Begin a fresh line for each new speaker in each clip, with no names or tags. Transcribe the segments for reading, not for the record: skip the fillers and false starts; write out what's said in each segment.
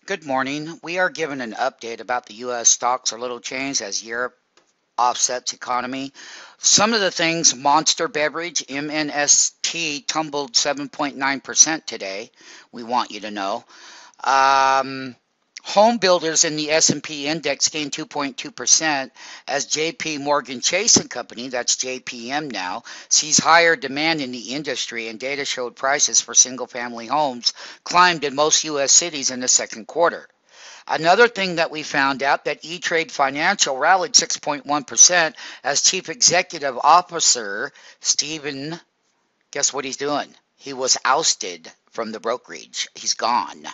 Good morning. We are given an update about the U.S. stocks are little changed as Europe offsets economy. Some of the things, Monster Beverage, MNST, tumbled 7.9% today. We want you to know. Um, Home builders in the S&P index gained 2.2% as JP Morgan Chase and Company, that's JPM now, sees higher demand in the industry, and data showed prices for single-family homes climbed in most U.S. cities in the second quarter. Another thing that we found out that E-Trade Financial rallied 6.1% as Chief Executive Officer Stephen, guess what he's doing? He was ousted from the brokerage. He's gone.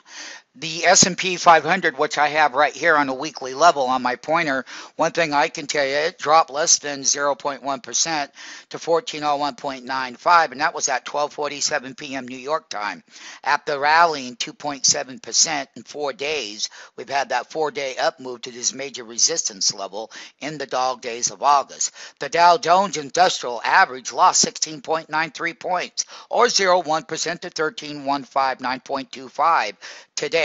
The S&P 500, which I have right here on a weekly level on my pointer, one thing I can tell you, it dropped less than 0.1% to 1401.95, and that was at 12:47 p.m. New York time. After rallying 2.7% in 4 days, we've had that 4-day up move to this major resistance level in the dog days of August. The Dow Jones Industrial Average lost 16.93 points, or 0.1% to 13,159.25 today.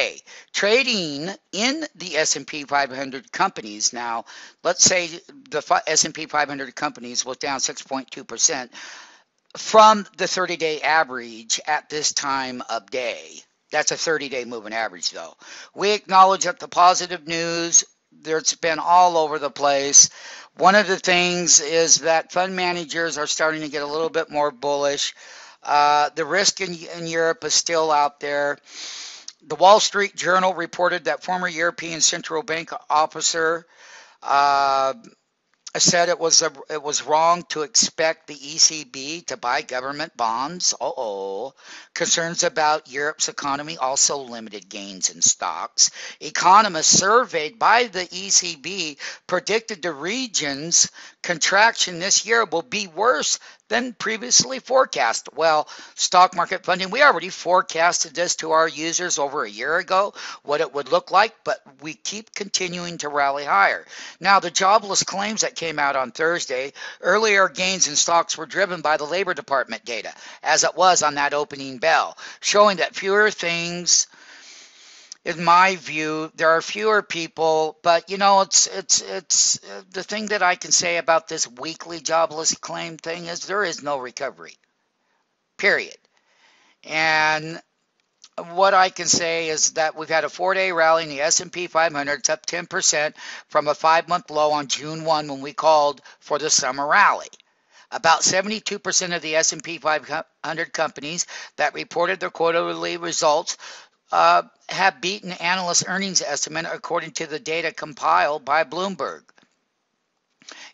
Trading in the S&P 500 companies now, let's say the S&P 500 companies was down 6.2% from the 30-day average at this time of day. That's a 30-day moving average, though. We acknowledge that the positive news, there's been all over the place. One of the things is that fund managers are starting to get a little bit more bullish. The risk in Europe is still out there. The Wall Street Journal reported that former European Central Bank officer said it was wrong to expect the ECB to buy government bonds. Concerns about Europe's economy also limited gains in stocks. Economists surveyed by the ECB predicted the region's contraction this year will be worse than previously forecast. Well, stock market funding, we already forecasted this to our users over a year ago, what it would look like, but we keep continuing to rally higher. Now, the jobless claims that came out on Thursday, earlier gains in stocks were driven by the Labor Department data, as it was on that opening bell, showing that fewer things, in my view, there are fewer people, but it's the thing that I can say about this weekly jobless claim thing is there is no recovery, period. And what I can say is that we've had a 4-day rally in the S&P 500. It's up 10% from a 5-month low on June 1 when we called for the summer rally. About 72% of the S&P 500 companies that reported their quarterly results have beaten analyst earnings estimate according to the data compiled by Bloomberg.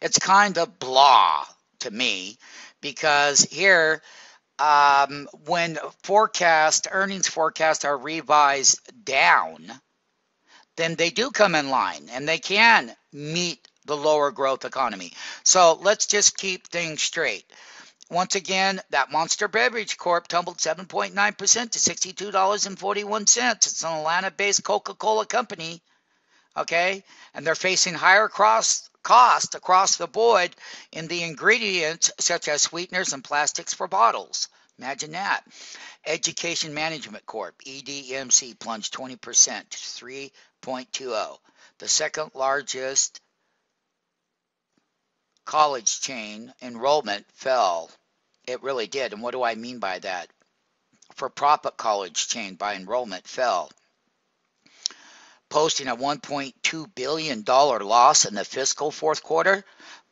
It's kind of blah to me because here, when earnings forecasts are revised down, then they do come in line and they can meet the lower growth economy. So let's just keep things straight. Once again, that Monster Beverage Corp tumbled 7.9% to $62.41. It's an Atlanta-based Coca-Cola company, okay? And they're facing higher cost across the board in the ingredients such as sweeteners and plastics for bottles. Imagine that. Education Management Corp, EDMC, plunged 20% to 3.20. The second largest college chain enrollment fell. It really did. And what do I mean by that? For-profit college chain by enrollment fell, posting a $1.2 billion loss in the fiscal fourth quarter.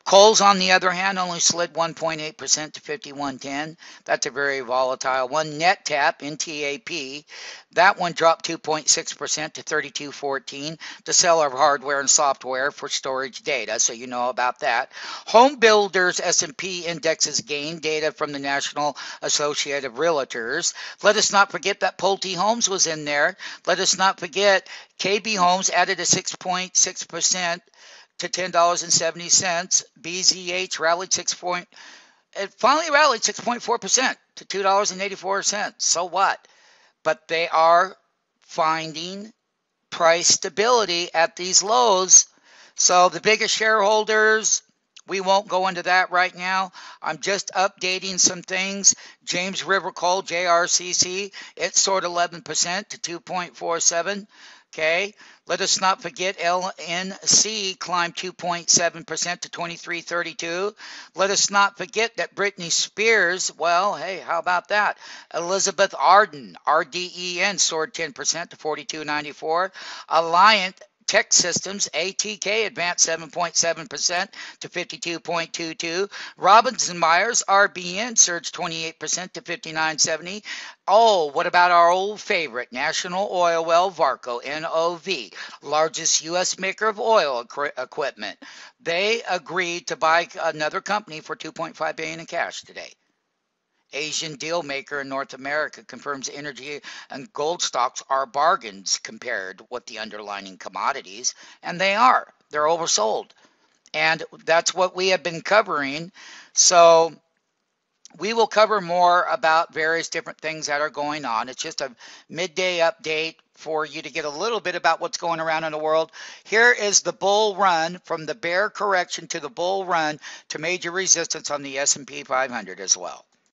Kohl's, on the other hand, only slid 1.8% to 51.10. That's a very volatile one. NetTap, NTAP, that one dropped 2.6% to 32.14. The seller of hardware and software for storage data, so you know about that. Home builders S&P indexes gained data from the National Association of Realtors. Let us not forget that Pulte Homes was in there. Let us not forget KB Homes added a 6.6% to $10.70. BZH rallied it finally rallied 6.4% to $2.84. So what? But they are finding price stability at these lows. So the biggest shareholders, We won't go into that right now. I'm just updating some things. James River Coal, JRCC, it soared 11% to 2.47. Okay. Let us not forget LNC climbed 2.7% to 23.32. Let us not forget that Britney Spears, well, hey, how about that? Elizabeth Arden, RDEN, soared 10% to 42.94. Alliant Tech Systems, ATK, advanced 7.7% to 52.22. Robinson Myers, RBN, surged 28% to 59.70. Oh, what about our old favorite, National Oil Well, Varco, NOV, largest U.S. maker of oil equipment? They agreed to buy another company for $2.5 billion in cash today. Asian deal maker in North America confirms energy and gold stocks are bargains compared with the underlying commodities, and they are. They're oversold. And that's what we have been covering. So we will cover more about various different things that are going on. It's just a midday update for you to get a little bit about what's going around in the world. Here is the bull run from the bear correction to the bull run to major resistance on the S&P 500 as well.